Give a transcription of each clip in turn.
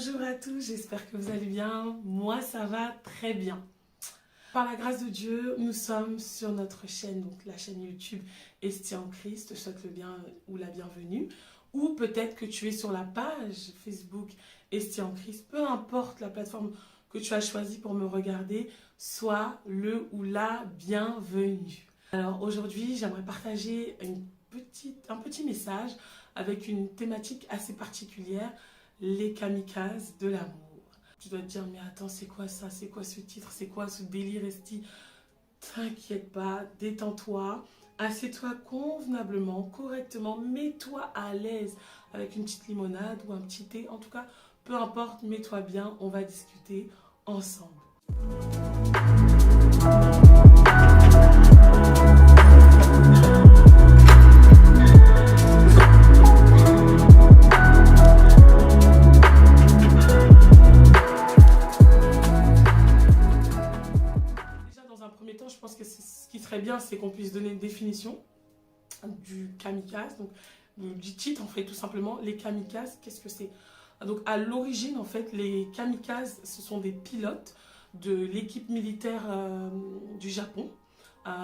Bonjour à tous, j'espère que vous allez bien. Moi, ça va très bien. Par la grâce de Dieu, nous sommes sur notre chaîne, donc la chaîne YouTube Estie en Christ. Je te souhaite le bien ou la bienvenue. Ou peut-être que tu es sur la page Facebook Estie en Christ. Peu importe la plateforme que tu as choisie pour me regarder, sois le ou la bienvenue. Alors aujourd'hui, j'aimerais partager un petit message avec une thématique assez particulière, les kamikazes de l'amour. Tu dois te dire, mais attends, c'est quoi ça? C'est quoi ce titre? C'est quoi ce délire, Estie? T'inquiète pas, détends-toi, assieds-toi convenablement, correctement, mets-toi à l'aise avec une petite limonade ou un petit thé. En tout cas, peu importe, mets-toi bien, on va discuter ensemble. Je pense que ce qui serait bien, c'est qu'on puisse donner une définition du kamikaze, donc du titre en fait, tout simplement. Les kamikazes, qu'est-ce que c'est? Donc à l'origine, en fait, les kamikazes, ce sont des pilotes de l'équipe militaire du Japon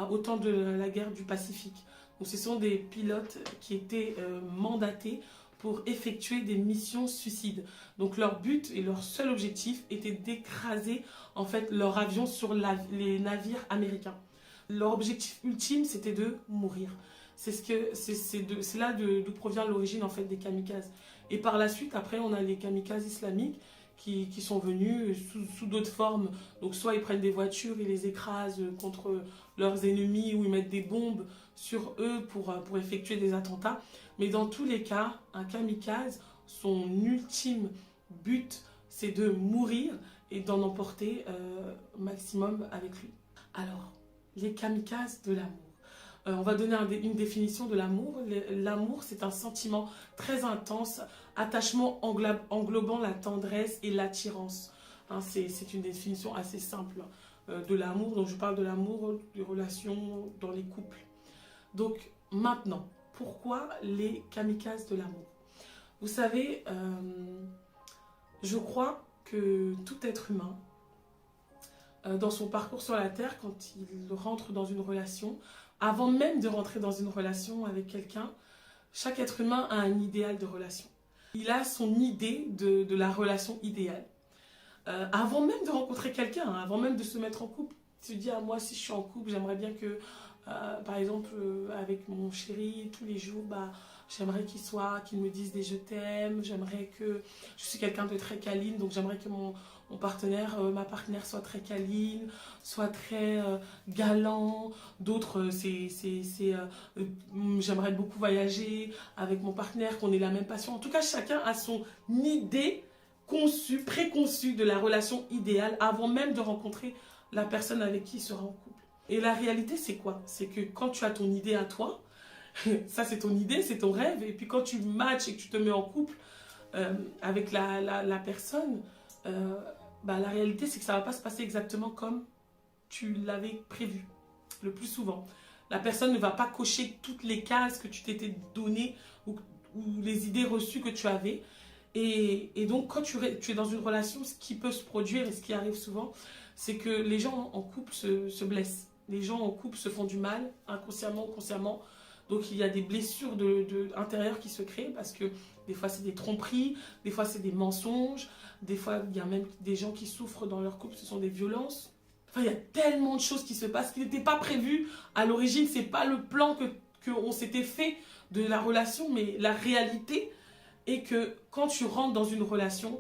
au temps de la guerre du Pacifique. Donc ce sont des pilotes qui étaient mandatés pour effectuer des missions suicides. Donc leur but et leur seul objectif était d'écraser en fait leur avion sur les navires américains. Leur objectif ultime, c'était de mourir. C'est là d'où provient l'origine en fait des kamikazes. Et par la suite, après, on a les kamikazes islamiques qui sont venus sous d'autres formes. Donc soit ils prennent des voitures, ils les écrasent contre leurs ennemis ou ils mettent des bombes sur eux pour effectuer des attentats. Mais dans tous les cas, un kamikaze, son ultime but, c'est de mourir et d'en emporter maximum avec lui. Alors, les kamikazes de l'amour. On va donner une définition de l'amour. L'amour, c'est un sentiment très intense, attachement englobant la tendresse et l'attirance. Hein, c'est une définition assez simple de l'amour. Donc, je parle de l'amour, des relations dans les couples. Donc, maintenant, pourquoi les kamikazes de l'amour? Vous savez, je crois que tout être humain, dans son parcours sur la Terre, quand il rentre dans une relation, avant même de rentrer dans une relation avec quelqu'un, chaque être humain a un idéal de relation. Il a son idée de la relation idéale. Avant même de rencontrer quelqu'un, hein, avant même de se mettre en couple, tu te dis, ah, moi si je suis en couple, j'aimerais bien que, par exemple, avec mon chéri, tous les jours, j'aimerais qu'il me dise des je t'aime, j'aimerais que, je suis quelqu'un de très câline, donc j'aimerais que mon partenaire, ma partenaire soit très câline, soit très galant. D'autres, j'aimerais beaucoup voyager avec mon partenaire, qu'on ait la même passion. En tout cas, chacun a son idée préconçue de la relation idéale avant même de rencontrer la personne avec qui il sera en couple. Et la réalité, c'est quoi? C'est que quand tu as ton idée à toi, ça c'est ton idée, c'est ton rêve, et puis quand tu matches et que tu te mets en couple avec la personne, la réalité c'est que ça ne va pas se passer exactement comme tu l'avais prévu, le plus souvent. La personne ne va pas cocher toutes les cases que tu t'étais données ou les idées reçues que tu avais. Et donc quand tu es dans une relation, ce qui peut se produire et ce qui arrive souvent, c'est que les gens en couple se blessent. Les gens en couple se font du mal, inconsciemment ou consciemment. Donc il y a des blessures intérieures qui se créent parce que des fois c'est des tromperies, des fois c'est des mensonges, des fois il y a même des gens qui souffrent dans leur couple, ce sont des violences. Enfin il y a tellement de choses qui se passent qui n'étaient pas prévues à l'origine, c'est pas le plan qu'on s'était fait de la relation, mais la réalité est que quand tu rentres dans une relation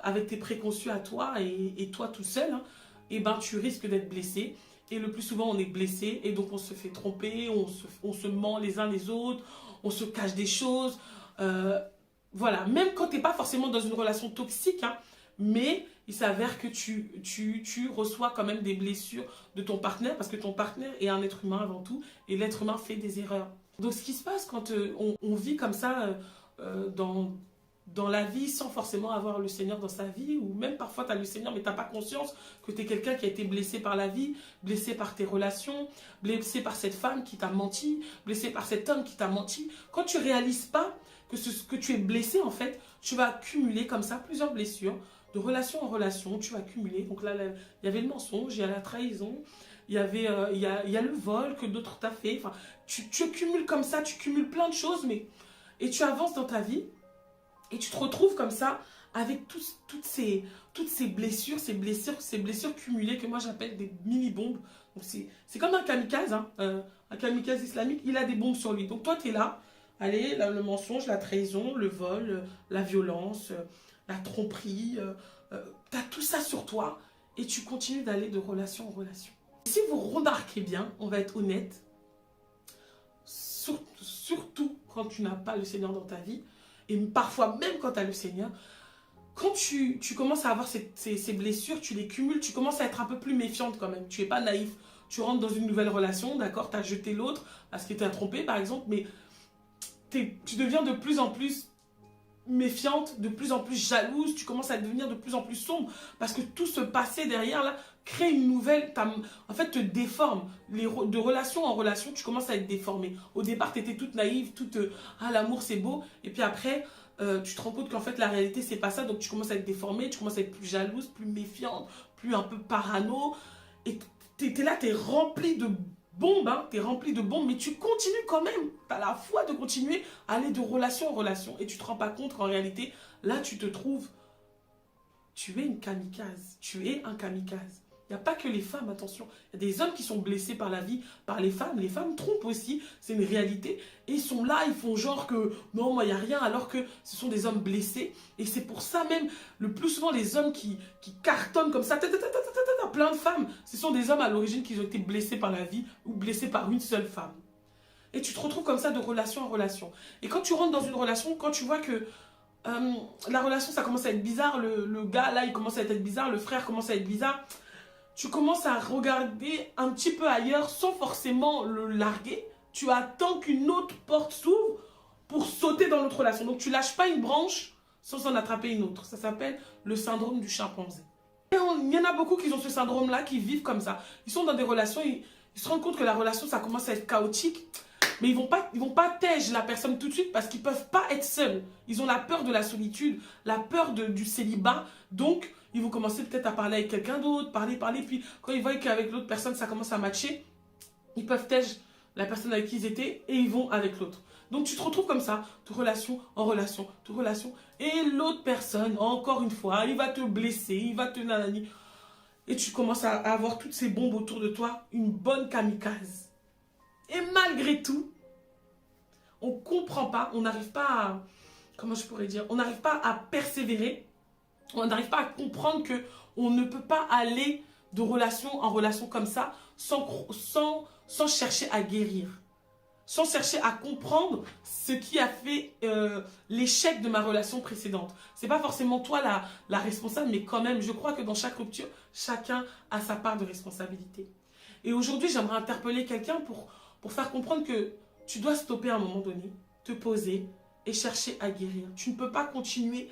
avec tes préconçus à toi et toi tout seul, hein, tu risques d'être blessé. Et le plus souvent, on est blessé et donc on se fait tromper, on se ment les uns les autres, on se cache des choses. Voilà, même quand tu n'es pas forcément dans une relation toxique, hein, mais il s'avère que tu reçois quand même des blessures de ton partenaire parce que ton partenaire est un être humain avant tout et l'être humain fait des erreurs. Donc ce qui se passe quand on vit comme ça dans la vie sans forcément avoir le Seigneur dans sa vie, ou même parfois tu as le Seigneur mais tu n'as pas conscience que tu es quelqu'un qui a été blessé par la vie, blessé par tes relations, blessé par cette femme qui t'a menti, blessé par cet homme qui t'a menti. Quand tu ne réalises pas que tu es blessé en fait, tu vas cumuler comme ça plusieurs blessures, de relation en relation, tu vas cumuler. Donc là, il y avait le mensonge, il y a la trahison, il y avait, il y a le vol que d'autres t'ont fait. Enfin, tu cumules comme ça, tu cumules plein de choses, et tu avances dans ta vie, et tu te retrouves comme ça, avec toutes ces blessures, ces blessures cumulées que moi j'appelle des mini-bombes. Donc c'est comme un kamikaze, hein, un kamikaze islamique, il a des bombes sur lui. Donc toi tu es là, allez, le mensonge, la trahison, le vol, la violence, la tromperie, tu as tout ça sur toi et tu continues d'aller de relation en relation. Et si vous remarquez bien, on va être honnête, surtout quand tu n'as pas le Seigneur dans ta vie, et parfois même quand tu as le Seigneur, quand tu commences à avoir ces blessures, tu les cumules, tu commences à être un peu plus méfiante quand même. Tu n'es pas naïf. Tu rentres dans une nouvelle relation, d'accord, tu as jeté l'autre parce qu'il t'a trompé par exemple, mais tu deviens de plus en plus méfiante, de plus en plus jalouse, tu commences à devenir de plus en plus sombre parce que tout ce passé derrière là crée une nouvelle, en fait te déforme. De relation en relation, tu commences à être déformée. Au départ, tu étais toute naïve, ah l'amour c'est beau, et puis après, tu te rends compte qu'en fait la réalité c'est pas ça, donc tu commences à être déformée, tu commences à être plus jalouse, plus méfiante, plus un peu parano, et t'es là, t'es rempli de bombes, hein, t'es rempli de bombes, mais tu continues quand même, t'as la foi de continuer à aller de relation en relation, et tu te rends pas compte qu'en réalité, là tu te trouves, tu es une kamikaze, tu es un kamikaze. Il n'y a pas que les femmes, attention. Il y a des hommes qui sont blessés par la vie, par les femmes. Les femmes trompent aussi, c'est une réalité. Et ils sont là, ils font genre que non, moi, il n'y a rien, alors que ce sont des hommes blessés. Et c'est pour ça même, le plus souvent, les hommes qui cartonnent comme ça, plein de femmes, ce sont des hommes à l'origine qui ont été blessés par la vie ou blessés par une seule femme. Et tu te retrouves comme ça de relation en relation. Et quand tu rentres dans une relation, quand tu vois que la relation, ça commence à être bizarre, le gars, là, il commence à être bizarre, le frère commence à être bizarre, tu commences à regarder un petit peu ailleurs sans forcément le larguer. Tu attends qu'une autre porte s'ouvre pour sauter dans l'autre relation. Donc tu lâches pas une branche sans en attraper une autre. Ça s'appelle le syndrome du chimpanzé. Et il y en a beaucoup qui ont ce syndrome-là, qui vivent comme ça. Ils sont dans des relations, ils se rendent compte que la relation, ça commence à être chaotique. Mais ils vont pas tège la personne tout de suite parce qu'ils peuvent pas être seuls. Ils ont la peur de la solitude, la peur du célibat. Donc, ils vont commencer peut-être à parler avec quelqu'un d'autre, parler. Puis, quand ils voient qu'avec l'autre personne, ça commence à matcher, ils peuvent tège la personne avec qui ils étaient et ils vont avec l'autre. Donc, tu te retrouves comme ça, de relation en relation, de relation. Et l'autre personne, encore une fois, il va te blesser, il va te nanani. Et tu commences à avoir toutes ces bombes autour de toi, une bonne kamikaze. Et malgré tout, on ne comprend pas, on n'arrive pas à, comment je pourrais dire, on n'arrive pas à persévérer, on n'arrive pas à comprendre qu'on ne peut pas aller de relation en relation comme ça sans chercher à guérir, sans chercher à comprendre ce qui a fait l'échec de ma relation précédente. Ce n'est pas forcément toi la responsable, mais quand même, je crois que dans chaque rupture, chacun a sa part de responsabilité. Et aujourd'hui, j'aimerais interpeller quelqu'un pour faire comprendre que tu dois stopper à un moment donné, te poser et chercher à guérir. Tu ne peux pas continuer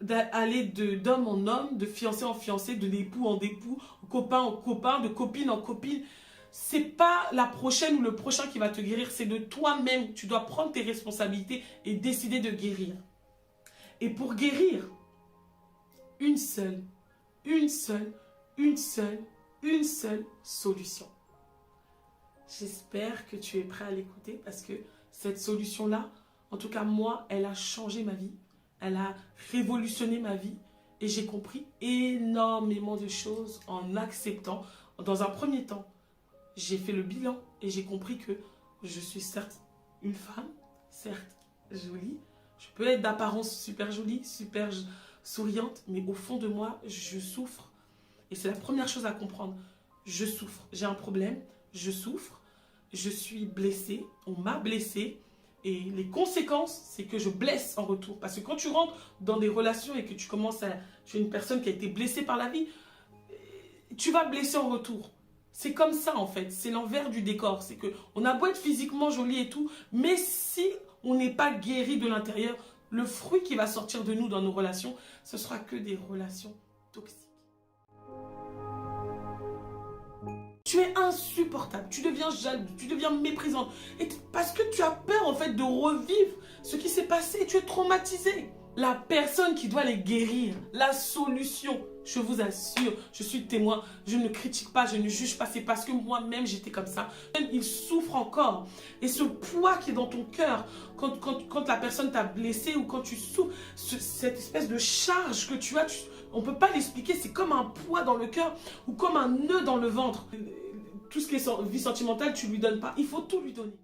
d'aller d'homme en homme, de fiancé en fiancé, de d'époux en époux, copain en copain, de copine en copine. C'est pas la prochaine ou le prochain qui va te guérir, c'est de toi-même. Tu dois prendre tes responsabilités et décider de guérir. Et pour guérir, une seule solution. J'espère que tu es prêt à l'écouter parce que cette solution-là, en tout cas moi, elle a changé ma vie. Elle a révolutionné ma vie et j'ai compris énormément de choses en acceptant. Dans un premier temps, j'ai fait le bilan et j'ai compris que je suis certes une femme, certes jolie. Je peux être d'apparence super jolie, super souriante, mais au fond de moi, je souffre. Et c'est la première chose à comprendre. Je souffre, j'ai un problème, je souffre. Je suis blessée, on m'a blessée et les conséquences, c'est que je blesse en retour. Parce que quand tu rentres dans des relations et que tu es une personne qui a été blessée par la vie, tu vas blesser en retour. C'est comme ça en fait, c'est l'envers du décor. C'est qu'on a beau être physiquement joli et tout, mais si on n'est pas guéri de l'intérieur, le fruit qui va sortir de nous dans nos relations, ce sera que des relations toxiques. Tu es insupportable, tu deviens jaloux, tu deviens méprisante. Et parce que tu as peur en fait de revivre ce qui s'est passé, tu es traumatisé. la personne qui doit les guérir, la solution. Je vous assure, je suis témoin, je ne critique pas, je ne juge pas, c'est parce que moi-même j'étais comme ça. Il souffre encore. Et ce poids qui est dans ton cœur, quand la personne t'a blessé ou quand tu souffres, cette espèce de charge que tu as, on ne peut pas l'expliquer, c'est comme un poids dans le cœur ou comme un nœud dans le ventre. Tout ce qui est vie sentimentale, tu ne lui donnes pas, il faut tout lui donner.